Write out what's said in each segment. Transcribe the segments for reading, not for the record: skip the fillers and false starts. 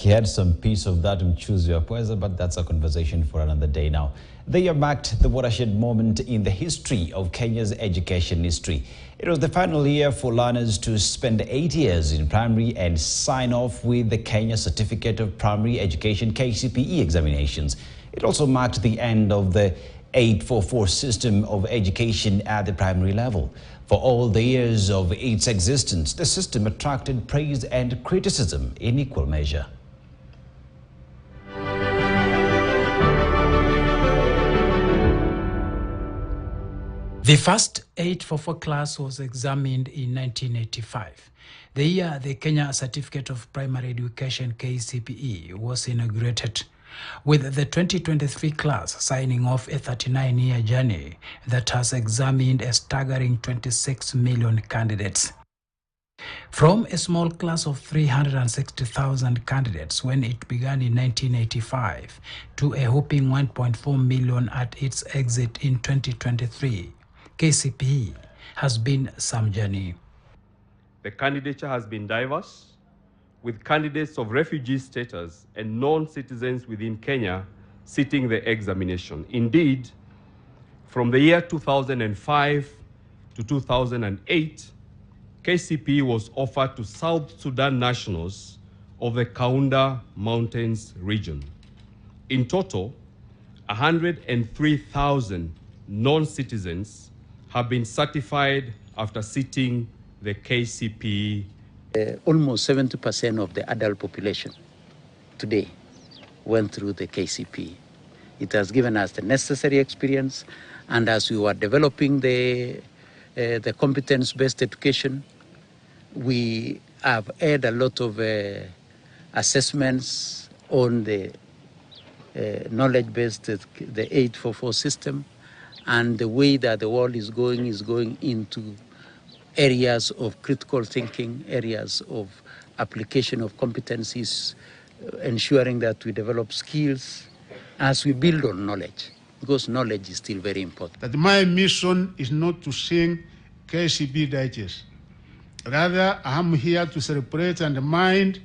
He had some piece of that mchuzi wa pweza, but that's a conversation for another day now. The year marked the watershed moment in the history of Kenya's education history. It was the final year for learners to spend 8 years in primary and sign off with the Kenya Certificate of Primary Education KCPE examinations. It also marked the end of the 844 system of education at the primary level. For all the years of its existence, the system attracted praise and criticism in equal measure. The first 844 class was examined in 1985, the year the Kenya Certificate of Primary Education KCPE was inaugurated, with the 2023 class signing off a 39-year journey that has examined a staggering 26 million candidates. From a small class of 360,000 candidates when it began in 1985 to a whopping 1.4 million at its exit in 2023, KCPE has been some journey. The candidature has been diverse, with candidates of refugee status and non-citizens within Kenya sitting the examination. Indeed, from the year 2005 to 2008, KCPE was offered to South Sudan nationals of the Kaunda Mountains region. In total, 103,000 non-citizens have been certified after sitting the KCPE. Almost 70% of the adult population today went through the KCPE. It has given us the necessary experience, and as we were developing the competence-based education, we have had a lot of assessments on the knowledge-based, the 844 system, and the way that the world is going into areas of critical thinking, areas of application of competencies, ensuring that we develop skills as we build on knowledge, because knowledge is still very important. That my mission is not to sing KCPE digest. Rather, I'm here to celebrate and remind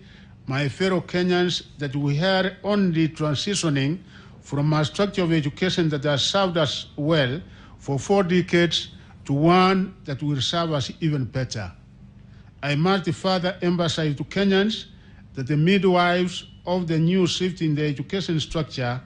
my fellow Kenyans that we are only transitioning from a structure of education that has served us well for 4 decades to one that will serve us even better. I must further emphasize to Kenyans that the midwives of the new shift in the education structure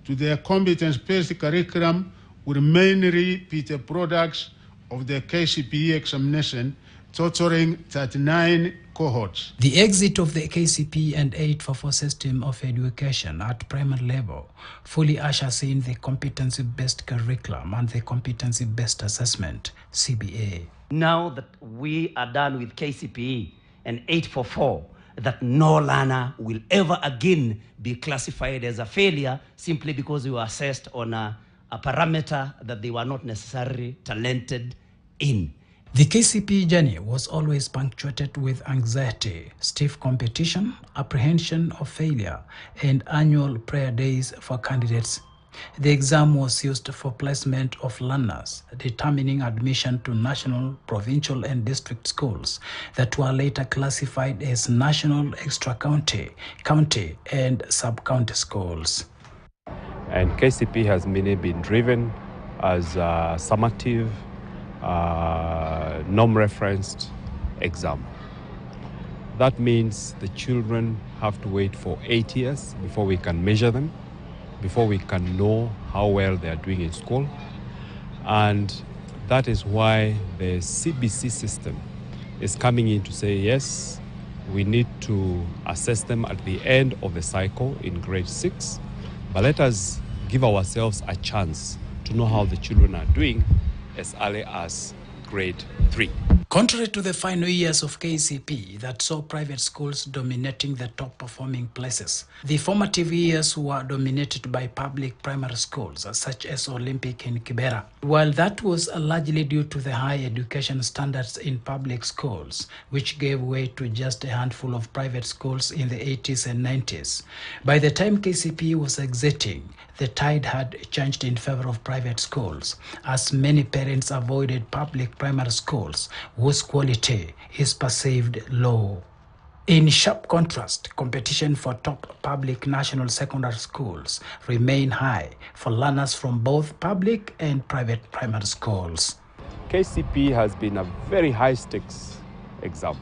to their competence-based curriculum will mainly be the products of the KCPE examination, totaling 39 cohorts. The exit of the KCPE and 844 system of education at primary level fully ushers in the competency-based curriculum and the competency-based assessment, CBA. Now that we are done with KCPE and 844, that no learner will ever again be classified as a failure simply because we were assessed on a parameter that they were not necessarily talented in. The KCPE journey was always punctuated with anxiety, stiff competition, apprehension of failure, and annual prayer days for candidates. The exam was used for placement of learners, determining admission to national, provincial, and district schools that were later classified as national, extra-county, county, and sub-county schools. And KCPE has mainly been driven as a summative, norm-referenced exam. That means the children have to wait for 8 years before we can measure them, before we can know how well they are doing in school. And that is why the CBC system is coming in to say, yes, we need to assess them at the end of the cycle in grade 6, but let us give ourselves a chance to know how the children are doing as early as grade 3. Contrary to the final years of KCPE that saw private schools dominating the top-performing places, the formative years were dominated by public primary schools, such as Olympic in Kibera. While that was largely due to the high education standards in public schools, which gave way to just a handful of private schools in the 80s and 90s, by the time KCPE was exiting, the tide had changed in favor of private schools, as many parents avoided public primary schools whose quality is perceived low. In sharp contrast, competition for top public national secondary schools remain high for learners from both public and private primary schools. KCPE has been a very high-stakes exam,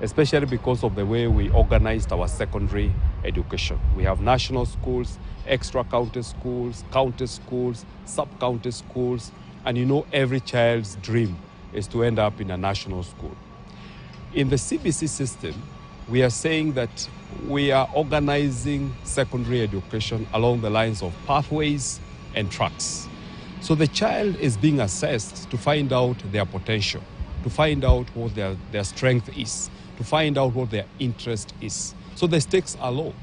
especially because of the way we organized our secondary education. We have national schools, extra county schools, sub-county schools, and you know every child's dream is to end up in a national school. In the CBC system, we are saying that we are organizing secondary education along the lines of pathways and tracks. So the child is being assessed to find out their potential, to find out what their strength is, to find out what their interest is. So the stakes are low.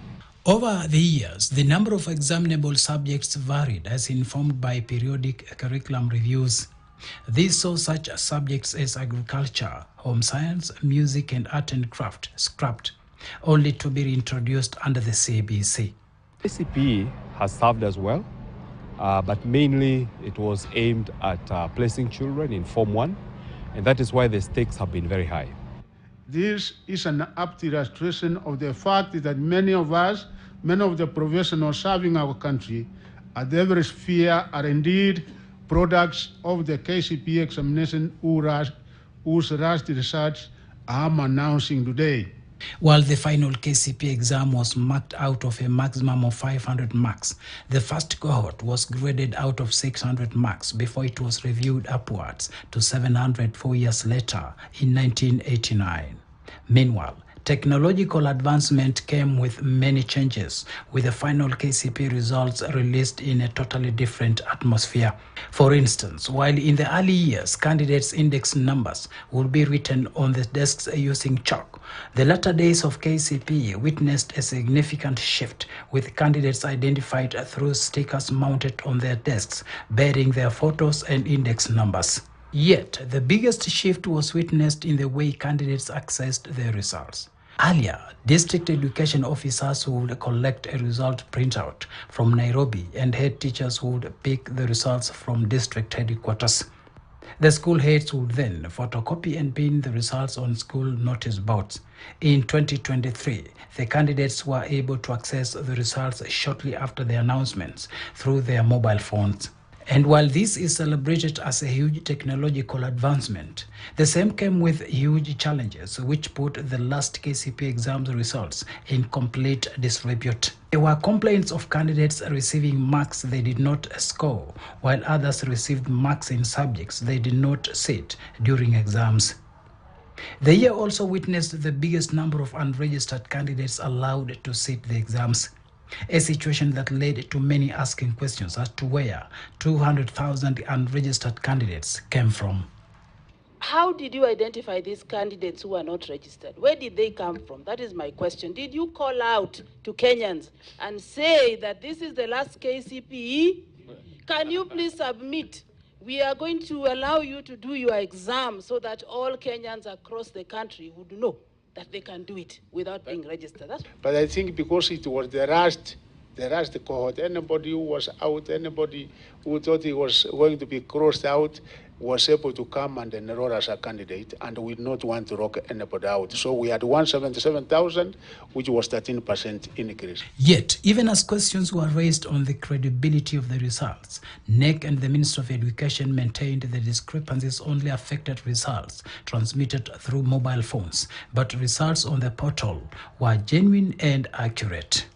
Over the years, the number of examinable subjects varied as informed by periodic curriculum reviews. These saw such subjects as agriculture, home science, music and art and craft scrapped, only to be reintroduced under the CBC. KCPE has served us well, but mainly it was aimed at placing children in Form 1, and that is why the stakes have been very high. This is an apt illustration of the fact that many of the professionals serving our country at every sphere are indeed products of the KCPE examination whose rushed research I am announcing today. While the final KCPE exam was marked out of a maximum of 500 marks, the first cohort was graded out of 600 marks before it was reviewed upwards to 700 4 years later in 1989. Meanwhile, technological advancement came with many changes, with the final KCPE results released in a totally different atmosphere. For instance, while in the early years, candidates' index numbers would be written on the desks using chalk, the latter days of KCPE witnessed a significant shift, with candidates identified through stickers mounted on their desks, bearing their photos and index numbers. Yet, the biggest shift was witnessed in the way candidates accessed their results. Earlier, district education officers would collect a result printout from Nairobi and head teachers would pick the results from district headquarters. The school heads would then photocopy and pin the results on school notice boards. In 2023, the candidates were able to access the results shortly after the announcements through their mobile phones. And while this is celebrated as a huge technological advancement, the same came with huge challenges which put the last KCPE exams results in complete disrepute. There were complaints of candidates receiving marks they did not score, while others received marks in subjects they did not sit during exams. The year also witnessed the biggest number of unregistered candidates allowed to sit the exams, a situation that led to many asking questions as to where 200,000 unregistered candidates came from. How did you identify these candidates who are not registered? Where did they come from? That is my question. Did you call out to Kenyans and say that this is the last KCPE? Can you please submit? We are going to allow you to do your exam so that all Kenyans across the country would know that they can do it without being registered. But I think because it was the rushed cohort, anybody who was out, anybody who thought he was going to be crossed out was able to come and enroll as a candidate, and we did not want to rock anybody out. So we had 177,000, which was 13% increase. Yet, even as questions were raised on the credibility of the results, NEC and the Minister of Education maintained the discrepancies only affected results transmitted through mobile phones, but results on the portal were genuine and accurate.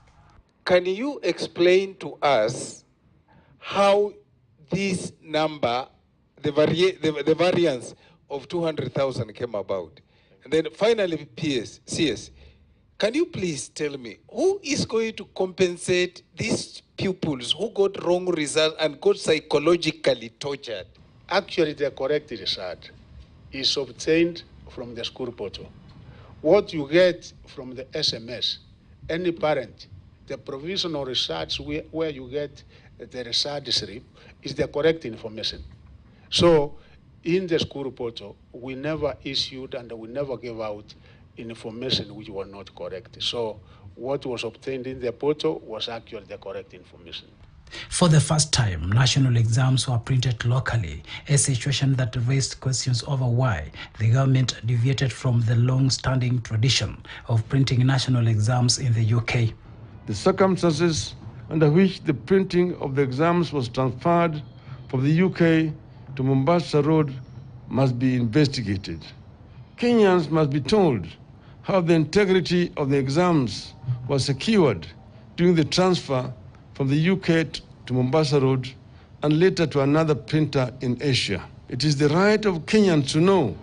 Can you explain to us how this number, the variance of 200,000 came about? And then finally, CS, can you please tell me who is going to compensate these pupils who got wrong results and got psychologically tortured? Actually, the correct result is obtained from the school portal. What you get from the SMS, any parent, the provisional results where you get the result slip is the correct information. So in the school portal, we never issued and we never gave out information which were not correct. So what was obtained in the portal was actually the correct information. For the first time, national exams were printed locally, a situation that raised questions over why the government deviated from the long-standing tradition of printing national exams in the UK. The circumstances under which the printing of the exams was transferred from the UK to Mombasa Road must be investigated. Kenyans must be told how the integrity of the exams was secured during the transfer from the UK to Mombasa Road and later to another printer in Asia. It is the right of Kenyans to know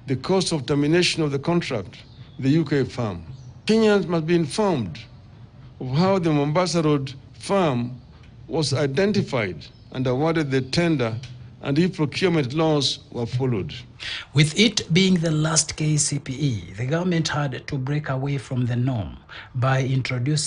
the cause of termination of the contract with the UK firm. Kenyans must be informed of how the Mombasa Road firm was identified and awarded the tender and if procurement laws were followed. With it being the last KCPE, the government had to break away from the norm by introducing